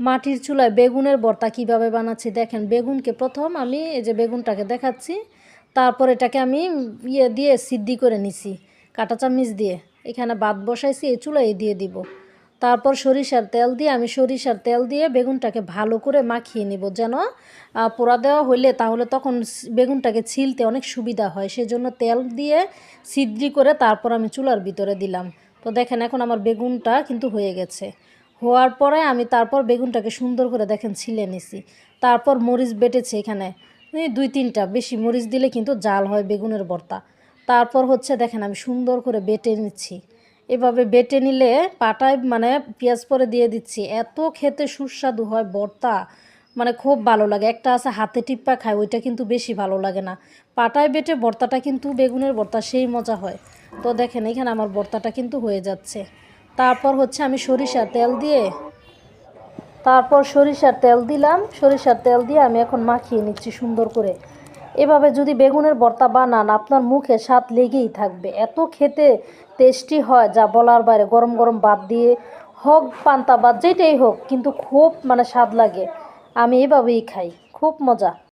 মাটির চুলায় বেগুনের ভর্তা কিভাবে বানাচ্ছি দেখেন। বেগুনকে প্রথম আমি এই যে বেগুনটাকে দেখাচ্ছি, তারপর এটাকে আমি ইয়ে দিয়ে সিদ্ধি করে নিছি কাঁটা চামচ দিয়ে। এখানে ভাত বসাইছি, এই চুলায় দিয়ে দিব। তারপর সরিষার তেল দিয়ে বেগুনটাকে ভালো করে মাখিয়ে নিব, যেন পোড়া দেওয়া হইলে তাহলে তখন বেগুনটাকে ছিলতে অনেক সুবিধা হয়। সেজন্য তেল দিয়ে সিদ্ধি করে তারপর আমি চুলার ভিতরে দিলাম। তো দেখেন এখন আমার বেগুনটা কিন্তু হয়ে গেছে। হওয়ার পরে আমি তারপর বেগুনটাকে সুন্দর করে দেখেন ছিলে নিছি। তারপর মরিচ বেটেছি এখানে 2-3টা, বেশি মরিচ দিলে কিন্তু জাল হয় বেগুনের ভর্তা। তারপর হচ্ছে দেখেন আমি সুন্দর করে বেটে নিচ্ছি। এভাবে বেটে নিলে পাটায় মানে পেঁয়াজ পরে দিয়ে দিচ্ছি, এত খেতে সুস্বাদু হয় ভর্তা, মানে খুব ভালো লাগে। একটা আছে হাতে টিপ্পা খায়, ওইটা কিন্তু বেশি ভালো লাগে না। পাটায় বেটে ভর্তাটা কিন্তু বেগুনের ভর্তা সেই মজা হয়। তো দেখেন এখানে আমার ভর্তাটা কিন্তু হয়ে যাচ্ছে। তারপর হচ্ছে আমি সরিষার তেল দিলাম। সরিষার তেল দিয়ে আমি এখন মাখিয়ে নিচ্ছি সুন্দর করে। এভাবে যদি বেগুনের ভর্তা বানান আপনার মুখে স্বাদ লেগেই থাকবে, এত খেতে টেস্টি হয় যা বলার বাইরে। গরম গরম ভাত দিয়ে হোক, পান্তা ভাত যেটাই হোক, কিন্তু খুব মানে স্বাদ লাগে। আমি এভাবেই খাই, খুব মজা।